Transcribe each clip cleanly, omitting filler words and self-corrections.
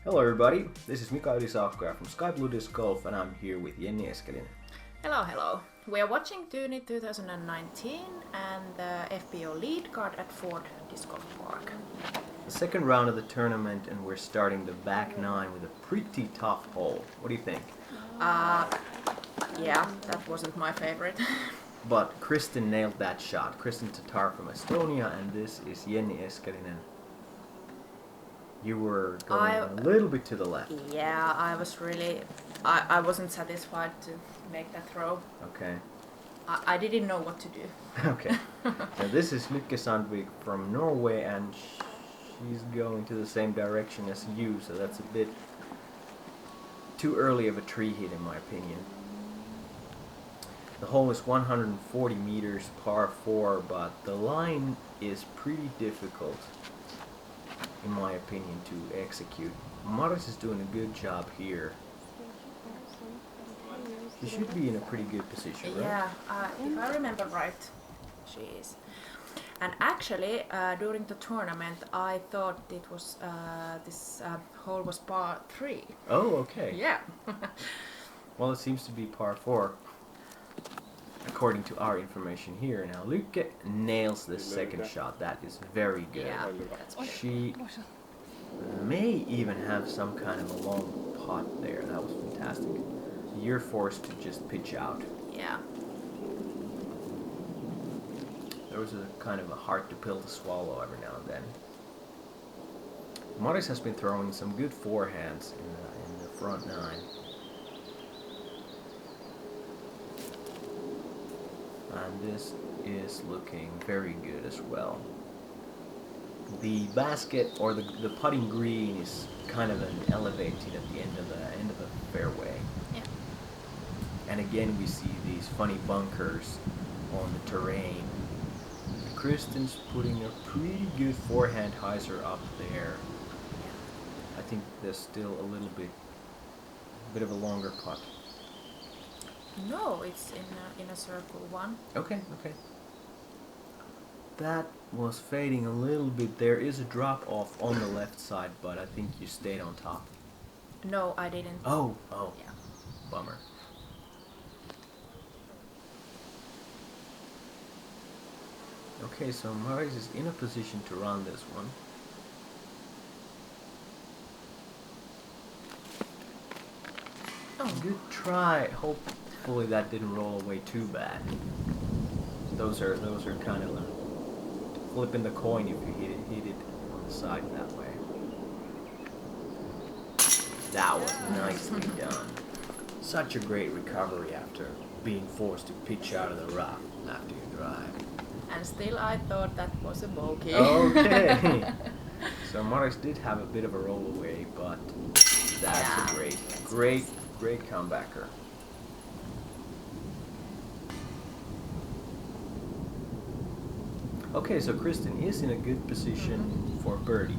Hello everybody, this is Mika Ylisaukko-oja from Sky Blue Disc Golf and I'm here with Jenni Eskelinen. Hello. We are watching Tyyni 2019 and the FPO lead card at Ford Disc Golf Park. The second round of the tournament and we're starting the back nine with a pretty tough hole. What do you think? Yeah, that wasn't my favorite. But Kristin nailed that shot. Kristin Tattar from Estonia and this is Jenni Eskelinen. You were going a little bit to the left. Yeah, I wasn't satisfied to make that throw. Okay. I didn't know what to do. Okay. So this is Lykke Sandvik from Norway and she's going to the same direction as you, so that's a bit too early of a tree hit in my opinion. The hole is 140 meters par 4, but the line is pretty difficult in my opinion to execute. Maris is doing a good job here. She should be in a pretty good position, right? Yeah, if I remember right, she is. And actually, during the tournament, I thought it was this hole was par 3. Oh, okay. Yeah. Well, it seems to be par 4, according to our information here. Now, Lykke nails this second shot. That is very good. Yeah, that's She may even have some kind of a long putt there. That was fantastic. You're forced to just pitch out. Yeah. There was a kind of a hard pill to swallow every now and then. Maris has been throwing some good forehands in the front nine. And this is looking very good as well. The basket or the putting green is kind of an elevated at the end of the fairway. Yeah. And again we see these funny bunkers on the terrain. Kristin's putting a pretty good forehand hyzer up there. I think there's still a little bit of a longer putt. No, it's in a circle 1. Okay. That was fading a little bit. There is a drop off on the left side, but I think you stayed on top. No, I didn't. Oh. Yeah. Bummer. Okay, so Maris is in a position to run this one. Oh. Good try. Hopefully that didn't roll away too bad. Those are kind of flipping the coin if you hit it on the side that way. That was nicely done. Such a great recovery after being forced to pitch out of the rough after you drive. And still I thought that was a bogey. Okay. So Maris did have a bit of a roll away, but that's a great comebacker. Okay, so Kristin is in a good position for birdie.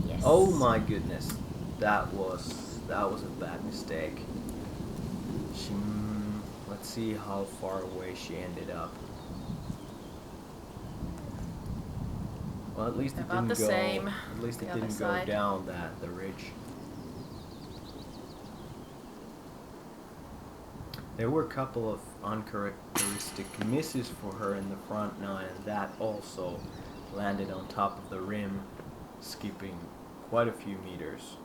Yes. Oh my goodness, that was a bad mistake. Let's see how far away she ended up. Well, at least it About didn't the go. same, At least it the didn't other go side. down the ridge. There were a couple of uncharacteristic misses for her in the front nine, and that also landed on top of the rim, skipping quite a few meters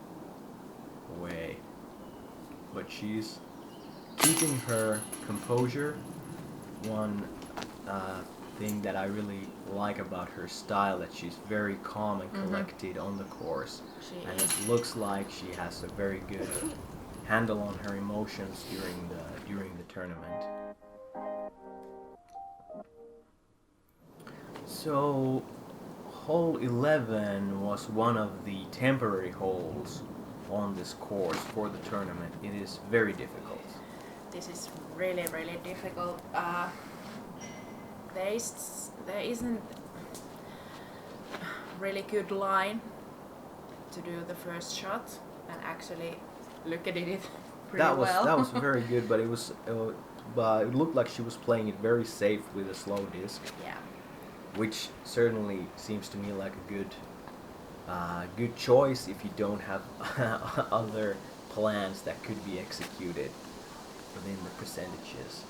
away. But she's keeping her composure. One thing that I really like about her style, that she's very calm and collected on the course. And it looks like she has a very good handle on her emotions during the tournament. So hole 11 was one of the temporary holes on this course for the tournament. It is very difficult. This is really difficult. There isn't really good line to do the first shot, and actually Lykke did it pretty well. That was very good, but it looked like she was playing it very safe with a slow disc. Yeah. Which certainly seems to me like a good Good choice if you don't have other plans that could be executed within the percentages.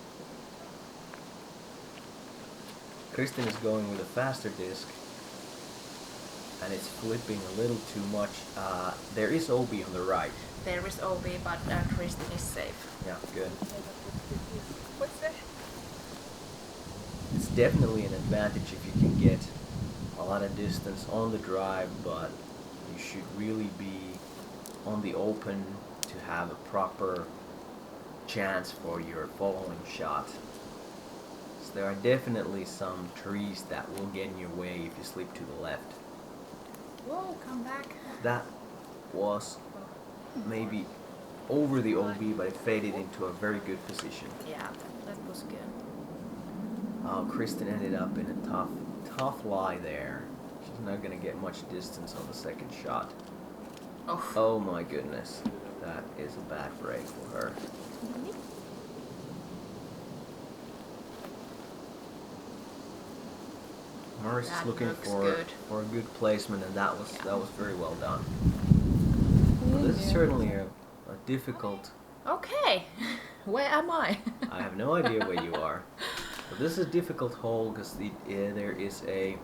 Kristin is going with a faster disc, and it's flipping a little too much. There is OB on the right. There is OB, but Kristin is safe. Yeah, good. It's definitely an advantage if you can get a lot of distance on the drive, but you should really be on the open to have a proper chance for your following shot. So there are definitely some trees that will get in your way if you slip to the left. Whoa, come back. That was maybe over the OB, but it faded into a very good position. Yeah, that was good. Oh, Kristin ended up in a tough lie there. She's not going to get much distance on the second shot. Oh my goodness. That is a bad break for her. Morris is looking for a good placement, and that was very well done. Well, this is certainly a difficult... Okay, where am I? I have no idea where you are. But this is a difficult hole because there is a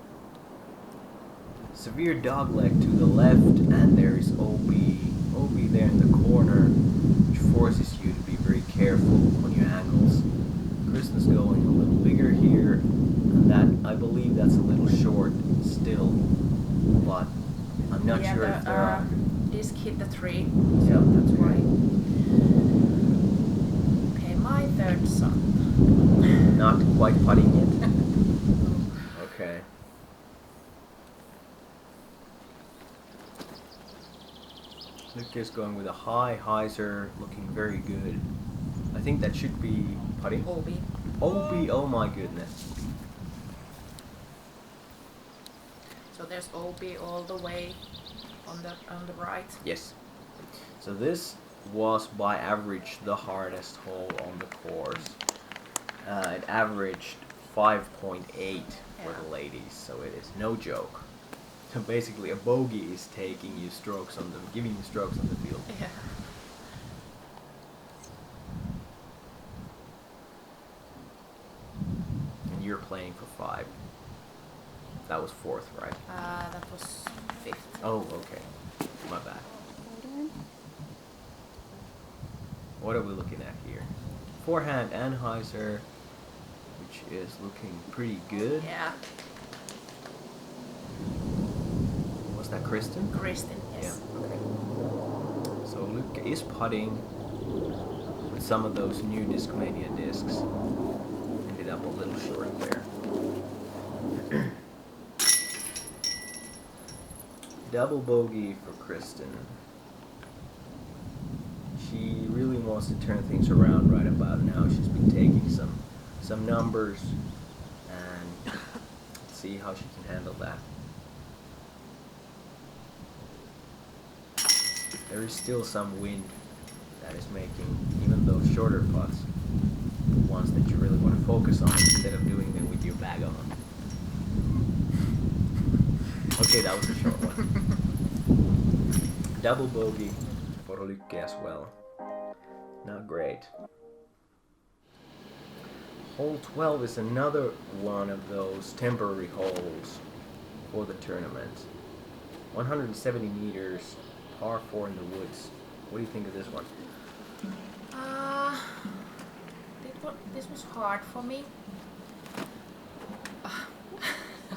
severe dogleg to the left, and there is OB there in the corner, which forces you to be very careful on your angles. Kristin's going a little bigger here, and that I believe that's a little short still, but I'm not sure if there are. Disc hit the tree, so that's why. Okay, my third shot. Not quite putting it. Okay. Lykke is going with a high hyzer, looking very good. I think that should be putting. OB. OB, oh my goodness. So there's OB all the way on the right. Yes. So this was by average the hardest hole on the course. It averaged 5.8 for the ladies, so it is no joke. So basically, a bogey is taking you strokes on giving you strokes on the field. Yeah. And you're playing for 5. That was 4th, right? That was 5th. Oh, okay. My bad. What are we looking at here? Forehand and hyzer, which is looking pretty good. Yeah. Was that Kristin? Kristin, yes. Yeah, okay. So Lykke is putting with some of those new Discmania discs. Ended up a little short there. Double bogey for Kristin. She really wants to turn things around right about now. She's been taking some numbers and see how she can handle that. There is still some wind that is making even those shorter putts the ones that you really want to focus on instead of doing them with your bag on. Okay, that was a short one. Double bogey for Lykke as well. Not great. Hole 12 is another one of those temporary holes for the tournament. 170 meters, par 4 in the woods. What do you think of this one? This was hard for me.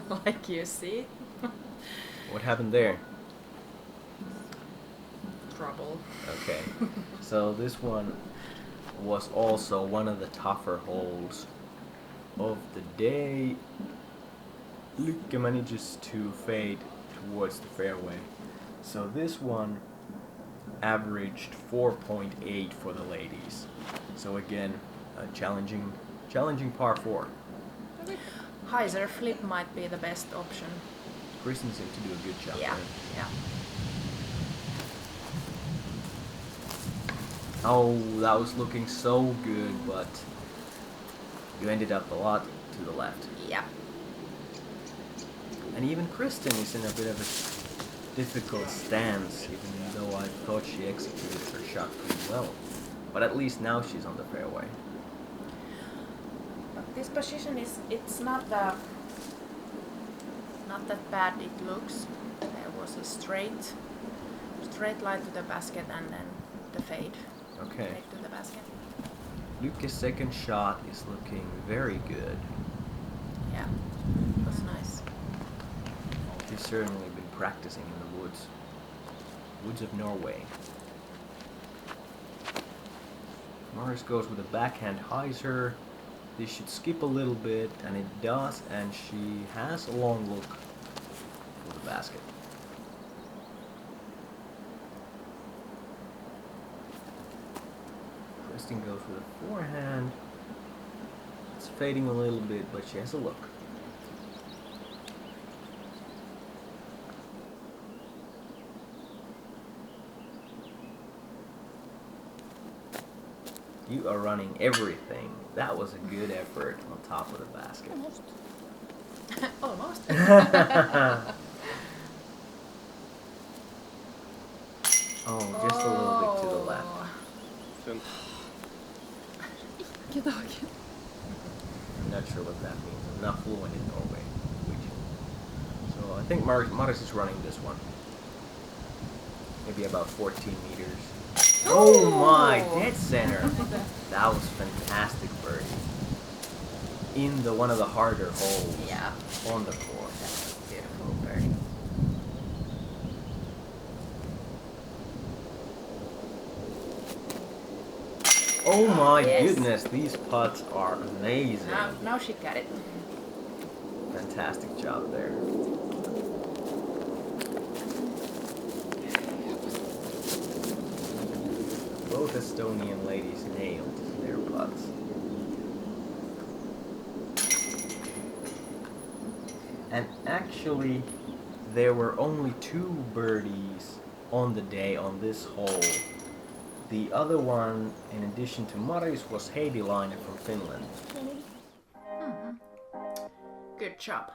Like you see. What happened there? Trouble. Okay, so this one was also one of the tougher holes of the day. Lykke manages to fade towards the fairway. So this one averaged 4.8 for the ladies. So again, a challenging par 4. Hyzer flip might be the best option. Kristin seemed to do a good job. Yeah, there. yeah. Oh, that was looking so good, but you ended up a lot to the left. Yeah. And even Kristin is in a bit of difficult stance, even though I thought she executed her shot pretty well. But at least now she's on the fairway. But this position it's not that bad it looks. There was a straight line to the basket and then the fade. Okay. Fade to the basket. Lykke's second shot is looking very good. Yeah, that's nice. She's certainly been practicing in the woods of Norway. Morris goes with a backhand hyzer. This should skip a little bit, and it does, and she has a long look for the basket. Kristin goes with a forehand. It's fading a little bit, but she has a look. You are running everything. That was a good effort on top of the basket. Almost. Oh, just a little bit to the left. I'm not sure what that means. I'm not fluent in Norwegian. So I think Maris is running this one. Maybe about 14 meters. Oh my, dead center. That was fantastic birdie. In one of the harder holes. Yeah. On the course. That's a beautiful birdie. Oh my Yes. goodness, these putts are amazing. Now she got it. Fantastic job there. Both Estonian ladies nailed their putts. And actually, there were only 2 birdies on the day on this hole. The other one, in addition to Maris, was Heidi Laine from Finland. Mm-hmm. Good job.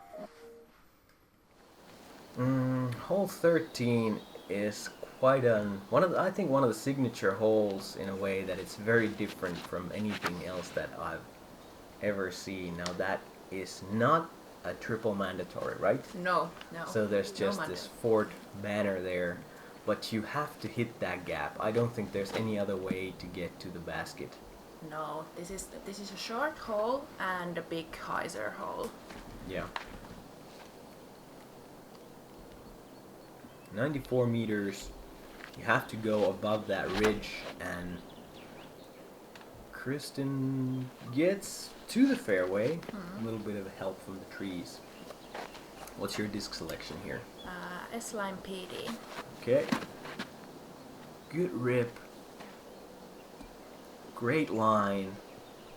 Hole 13 is quite one of the signature holes in a way that it's very different from anything else that I've ever seen. Now that is not a triple mandatory, right? No. So there's just No this fort banner there, but you have to hit that gap. I don't think there's any other way to get to the basket. No, this is a short hole and a big hyzer hole. Yeah. 94 meters. You have to go above that ridge, and Kristin gets to the fairway. A little bit of help from the trees. What's your disc selection here? S-Line PD. Okay. Good rip. Great line.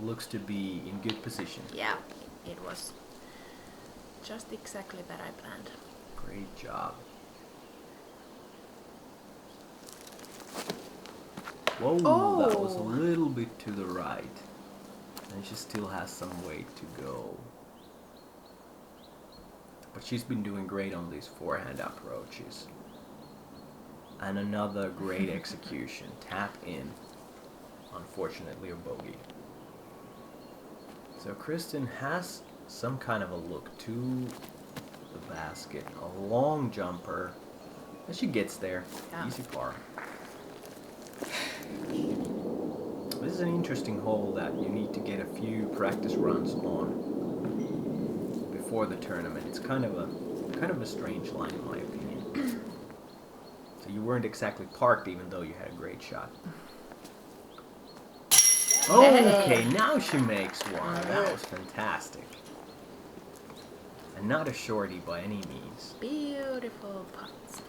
Looks to be in good position. Yeah, it was just exactly that I planned. Great job. Whoa, that was a little bit to the right. And she still has some way to go. But she's been doing great on these forehand approaches. And another great execution. Tap in. Unfortunately, a bogey. So Kristin has some kind of a look to the basket. A long jumper. And she gets there. Yeah. Easy par. This is an interesting hole that you need to get a few practice runs on before the tournament. It's kind of a strange line in my opinion. So you weren't exactly parked even though you had a great shot. Oh, okay, now she makes one. That was fantastic. And not a shorty by any means. Beautiful putts.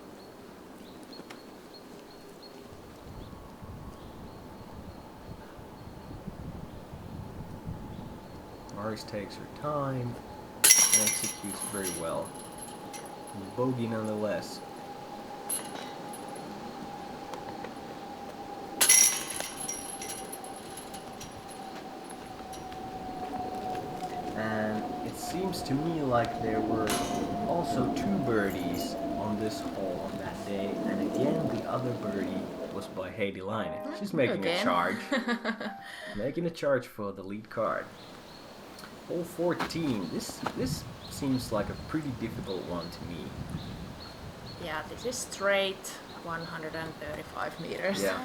Maris takes her time and executes very well. Bogey nonetheless. And it seems to me like there were also 2 birdies on this hole on that today. And again, the other birdie was by Heidi Line. She's making a charge. Making a charge for the lead card. Hole 14. This seems like a pretty difficult one to me. Yeah, this is straight 135 meters. Yeah,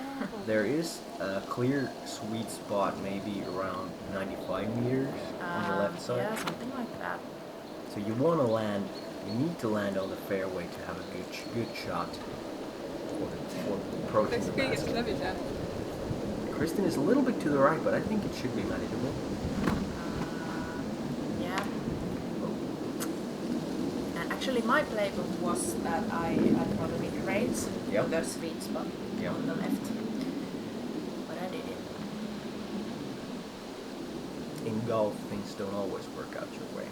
there is a clear sweet spot, maybe around 95 meters on the left side. Yeah, something like that. So you want to land, you need to land on the fairway to have a good shot for approaching the basket. Kristin is a little bit to the right, but I think it should be manageable. Yeah. And actually my playbook was that I throw the mid-range to the sweet spot on the left. But I did it. In golf, things don't always work out your way.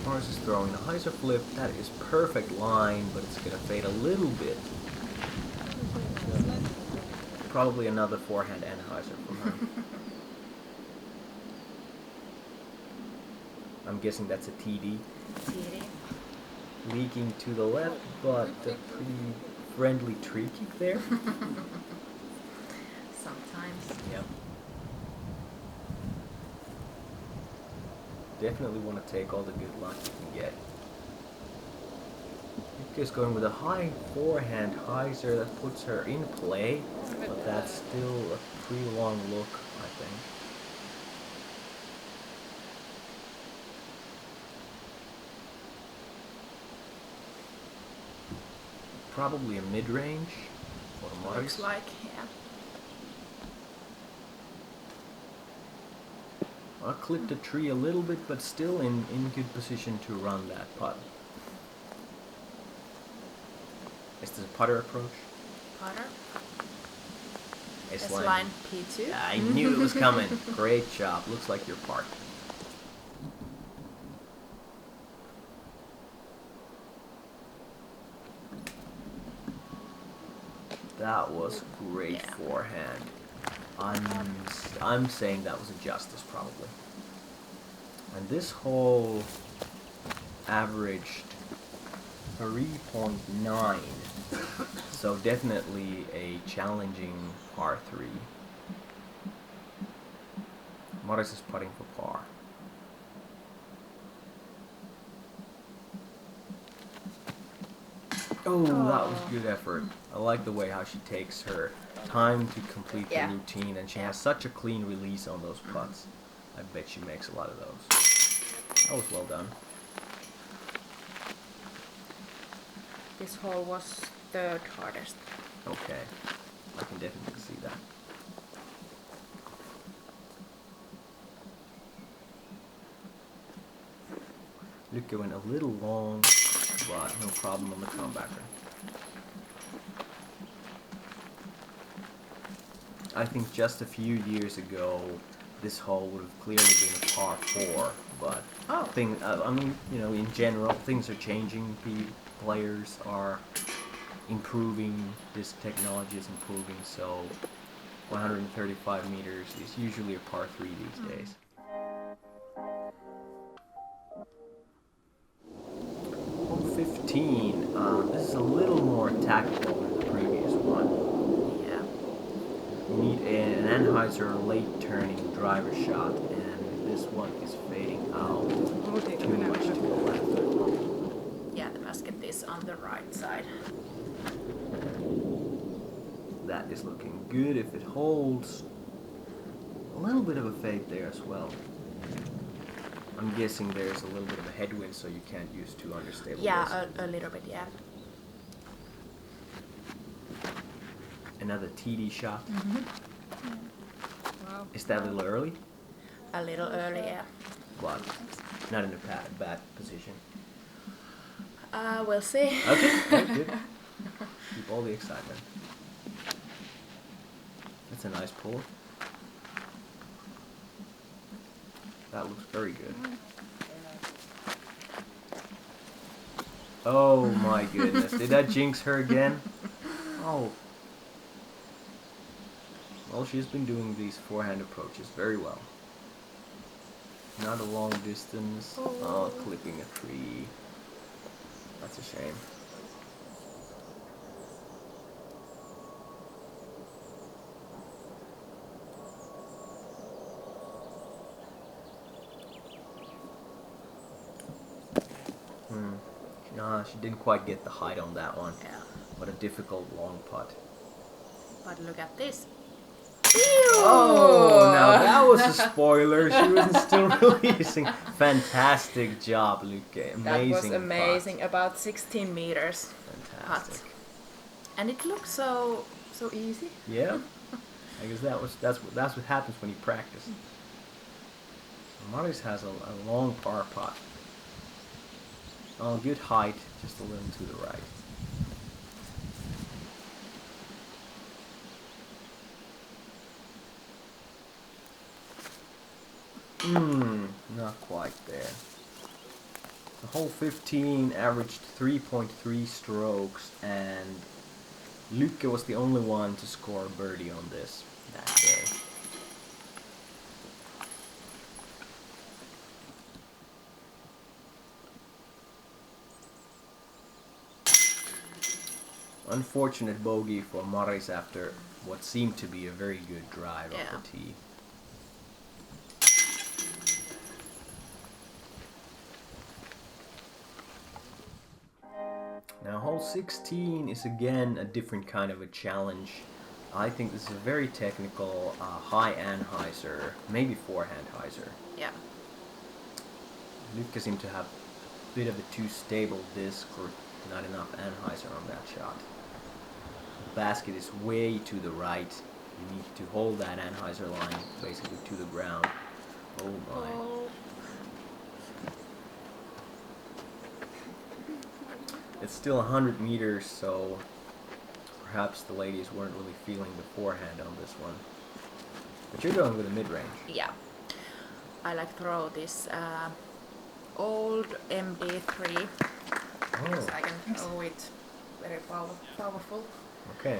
Morris is throwing the hyzer flip. That is perfect line, but it's going to fade a little bit. Probably another forehand and hyzer from her. I'm guessing that's a TD. TD. Leaking to the left, but a pretty friendly tree kick there. Sometimes. Yep. Definitely want to take all the good luck you can get. Yukka's going with a high forehand hyzer that puts her in play, but that's still a pretty long look, I think. Probably a mid-range for Morris. Looks like, yeah. I clipped the tree a little bit, but still in good position to run that putt. Is this a putter approach? Putter. S-line P2. I knew it was coming. Great job. Looks like you're parked. That was great forehand. I'm saying that was a justice probably. And this hole averaged 3.9, so definitely a challenging par 3. Morris is putting for par. Oh, that was good effort. I like the way how she takes her time to complete the routine, and she has such a clean release on those putts. I bet she makes a lot of those. That was well done. This hole was third hardest. Okay, I can definitely see that. Lykke went a little long, but no problem on the comebacker. I think just a few years ago, this hole would have clearly been a par 4, but I mean, you know, in general, things are changing. Players are improving. This technology is improving, so 135 meters is usually a par 3 these days. Hole 15. This is a little more tactical than the previous one. Yeah. You need an Anheuser late turning driver shot, and this one is fading out too much to the left. Yeah, the basket is on the right side. That is looking good if it holds. A little bit of a fade there as well. I'm guessing there's a little bit of a headwind, so you can't use too understable. Yeah, a little bit, yeah. Another TD shot. Wow. Is that a little early? A little early, yeah. But not in a bad position. We'll see. Okay, very good. Keep all the excitement. That's a nice pull. That looks very good. Oh my goodness. Did that jinx her again? Oh. Well, she's been doing these forehand approaches very well. Not a long distance. Oh, clipping a tree. That's That's a shame. Nah, she didn't quite get the height on that one. Yeah. What a difficult long putt. But look at this. Oh, now that was a spoiler. She was still releasing. Fantastic job, Lykke. Amazing. That was amazing. Putt. About 16 meters. Fantastic. Putt. And it looks so easy. Yeah. I guess that's what happens when you practice. Maris has a long par putt. Oh, good height, just a little to the right. Not quite there. The hole 15 averaged 3.3 strokes, and Lykke was the only one to score a birdie on this that day. Unfortunate bogey for Maris after what seemed to be a very good drive off the tee. Now hole 16 is again a different kind of a challenge. I think this is a very technical, high anhyzer, maybe forehand hyzer. Yeah. Lykke seemed to have a bit of a too stable disc or not enough anhyzer on that shot. The basket is way to the right. You need to hold that anhyzer line basically to the ground. Oh my. Oh. It's still 100 meters, so perhaps the ladies weren't really feeling the forehand on this one. But you're going with a mid-range. Yeah. I like throw this old MD3 because I can throw it very powerful. Okay.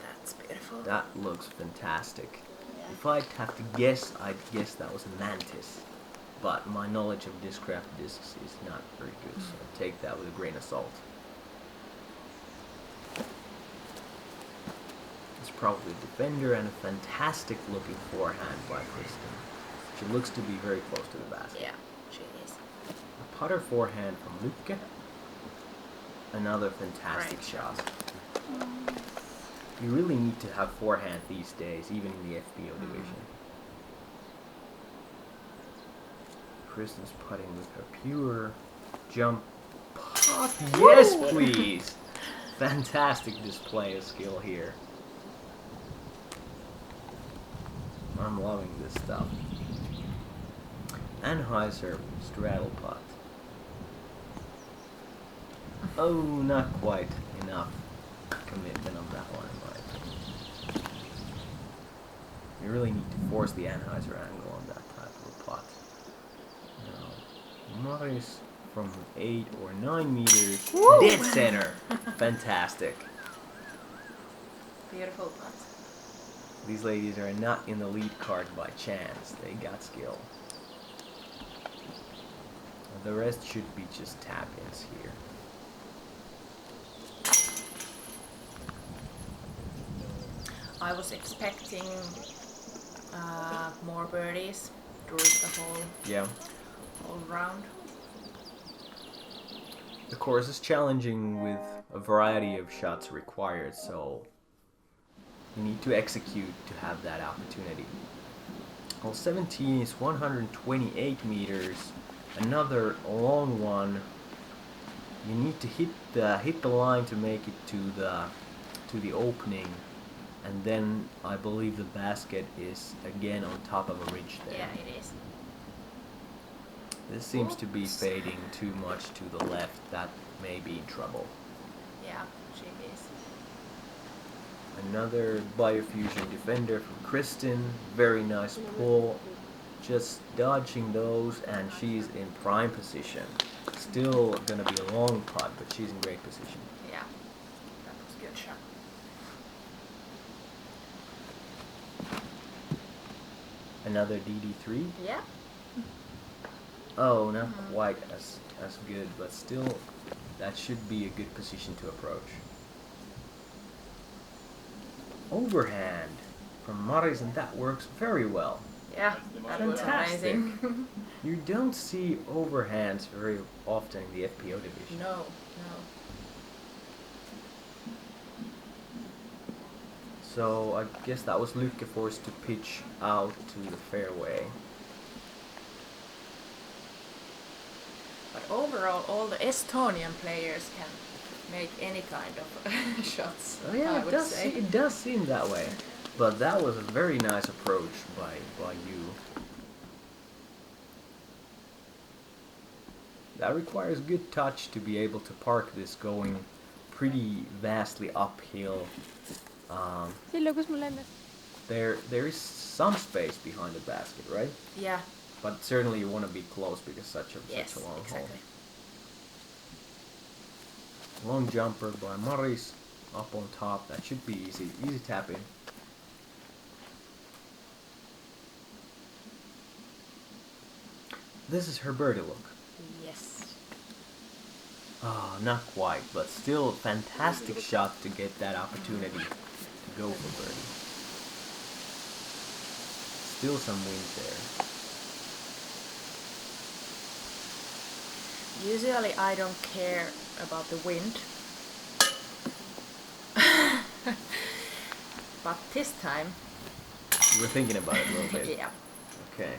That's beautiful. That looks fantastic. If I'd have to guess, I'd guess that was a mantis. But my knowledge of discraft discs is not very good, so take that with a grain of salt. It's probably a defender and a fantastic looking forehand by Kristin. She looks to be very close to the basket. Yeah, she is. A putter forehand from Lykke. Another fantastic shot. You really need to have forehand these days, even in the FPO division. Kristin's putting with her pure jump putt. Yes, please! Fantastic display of skill here. I'm loving this stuff. Anhyzer straddle putt. Oh, not quite enough commitment on that one, in my opinion. You really need to force the anhyzer angle on that type of a putt. Now, Maris from 8 or 9 meters, dead center. Fantastic. Beautiful putt. These ladies are not in the lead card by chance. They got skill. The rest should be just tap-ins here. I was expecting more birdies during the whole round. The course is challenging with a variety of shots required, so you need to execute to have that opportunity. Hole 17 is 128 meters, another long one. You need to hit the line to make it to the opening, and then I believe the basket is again on top of a ridge there. Yeah, it is. This seems to be fading too much to the left. That may be in trouble. Yeah, she is. Another biofusion defender from Kristin. Very nice pull. Just dodging those, and she's in prime position. Still gonna be a long putt, but she's in great position. Yeah, that was a good shot. Another DD3. Yeah. Oh, not quite as good, but still, that should be a good position to approach. Overhand from Maris, and that works very well. Yeah, Fantastic. amazing. You don't see overhands very often in the FPO division. No. So I guess that was Lykke forced to pitch out to the fairway. But overall, all the Estonian players can make any kind of shots. Oh yeah, I would say. it does seem that way. But that was a very nice approach by you. That requires good touch to be able to park this going pretty vastly uphill. There is some space behind the basket, right? Yeah. But certainly you want to be close because such a long hole. Long jumper by Maris up on top. That should be easy tap in. This is her birdie look. Yes. Oh, not quite, but still fantastic shot to get that opportunity to go for birdie. Still some wind there. Usually I don't care about the wind. But this time... You were thinking about it a little bit. Yeah. Okay.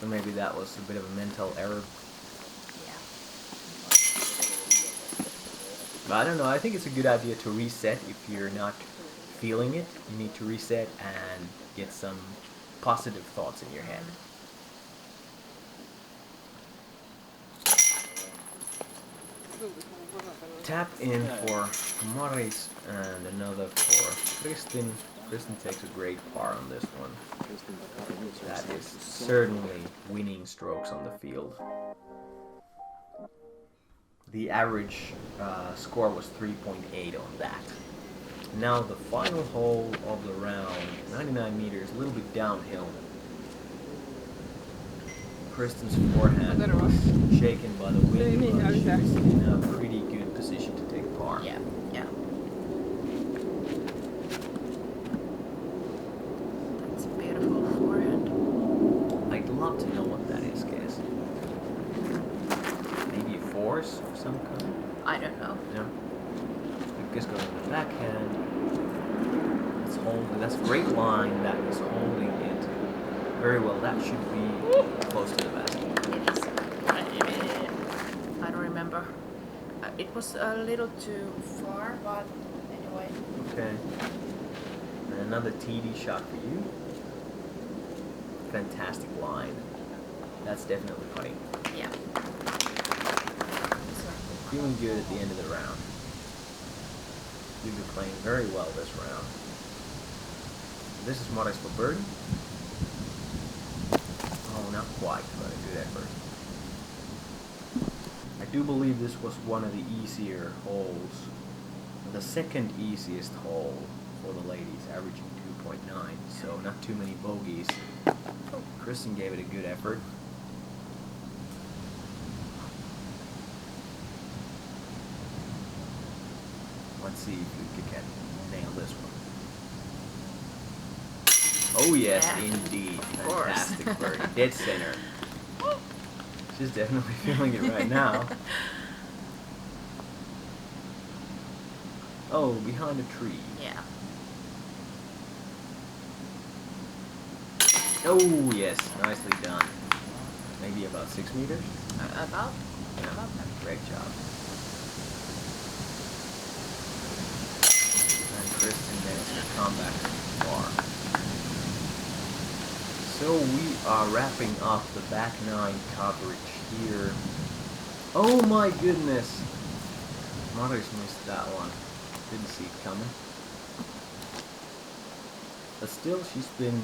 So maybe that was a bit of a mental error. Yeah. But I don't know, I think it's a good idea to reset if you're not feeling it. You need to reset and get some positive thoughts in your head. Tap in for Maris and another for Kristin. Kristin takes a great par on this one. That is certainly winning strokes on the field. The average score was 3.8 on that. Now the final hole of the round, 99 meters, a little bit downhill. Kristin's forehand was shaken by the wind, but she was in a pretty good position to take par. Yeah. That's a beautiful forehand. I'd love to know what that is, guys. Maybe a force of some kind? I don't know. No. Lucas goes on the backhand. It's holding. That's a great line. That is holding it very well. That should be close to the basket. It is. I don't remember. It was a little too far, but anyway. Okay. And another TD shot for you. Fantastic line. That's definitely putting. Yeah. Feeling good at the end of the round. You've been playing very well this round. This is Maris for birdie. Oh, not quite, but a good effort. I do believe this was one of the easier holes. The second easiest hole for the ladies, averaging 2.9, so not too many bogeys. Kristin gave it a good effort. Let's see if we can nail this one. Oh yes, Yeah. indeed. Of course. Fantastic birdie. Dead center. She's definitely feeling it right now. Oh, behind a tree. Yeah. Oh yes, nicely done. Maybe about 6 meters? About that. Great job. And Kristin managed to come back far. So we are wrapping up the back nine coverage here. Oh my goodness! Maris missed that one. Didn't see it coming. But still, she's been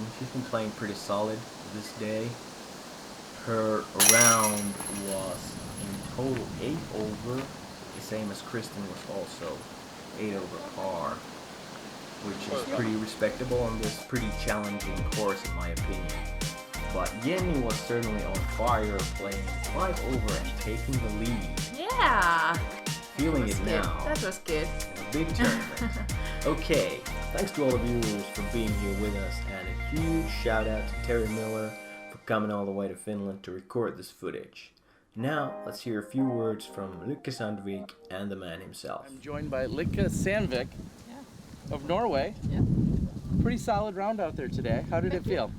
playing pretty solid this day. Her round was in total 8 over, the same as Kristin was also 8 over par. which is pretty respectable on this pretty challenging course in my opinion. But Jenni was certainly on fire, playing 5 over and taking the lead. Yeah! Feeling it now. That was good. A big tournament. Okay, thanks to all the viewers for being here with us, and a huge shout out to Terry Miller for coming all the way to Finland to record this footage. Now, let's hear a few words from Lykke Sandvik and the man himself. I'm joined by Lykke Sandvik of Norway. Yeah. Pretty solid round out there today. How did it feel?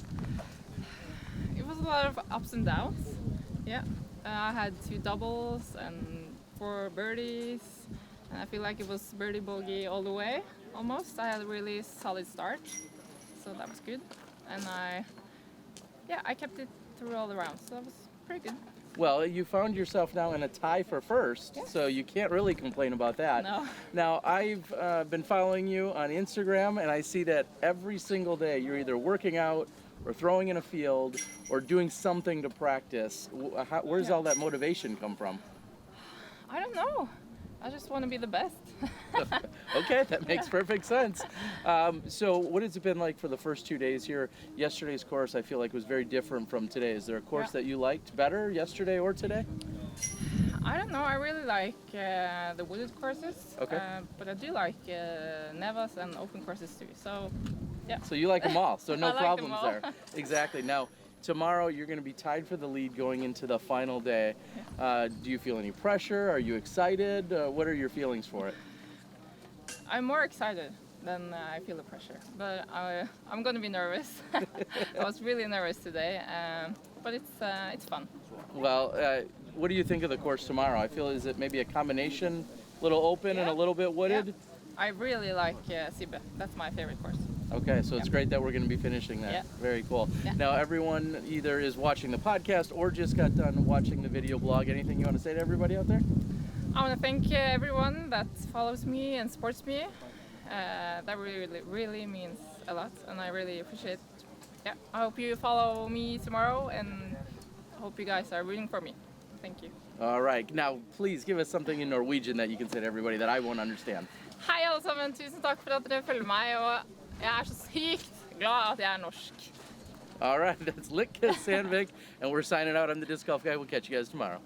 It was a lot of ups and downs. Yeah. I had 2 doubles and 4 birdies. And I feel like it was birdie bogey all the way, almost. I had a really solid start, so that was good. And I kept it through all the rounds, so that was pretty good. Well, you found yourself now in a tie for first, so you can't really complain about that. No. Now, I've been following you on Instagram, and I see that every single day you're either working out or throwing in a field or doing something to practice. Where does all that motivation come from? I don't know. I just want to be the best. Okay, that makes perfect sense. So what has it been like for the first 2 days here? Yesterday's course I feel like was very different from today. Is there a course that you liked better yesterday or today? I don't know. I really like the wooded courses. Okay. But I do like Nevas and open courses too. So, yeah. So you like them all, so no I like them problems all. there. Exactly. Now, tomorrow you're going to be tied for the lead going into the final day. Do you feel any pressure? Are you excited? What are your feelings for it? I'm more excited than I feel the pressure, but I'm going to be nervous. I was really nervous today, but it's fun. Well, what do you think of the course tomorrow? I feel is it maybe a combination, little open and a little bit wooded? Yeah. I really like Sibbe. That's my favorite course. Okay, so it's great that we're going to be finishing that. Yeah. Very cool. Yeah. Now, everyone either is watching the podcast or just got done watching the video blog. Anything you want to say to everybody out there? I want to thank everyone that follows me and supports me. That really means a lot, and I really appreciate it. Yeah, I hope you follow me tomorrow, and I hope you guys are rooting for me. Thank you. All right. Now, please give us something in Norwegian that you can say to everybody that I won't understand. Hei alle sammen, tusen takk for at dere følger meg, og jeg så sykt glad at jeg norsk. All right, that's Lykke Sandvik, and we're signing out. I'm the Disc Golf Guy. We'll catch you guys tomorrow.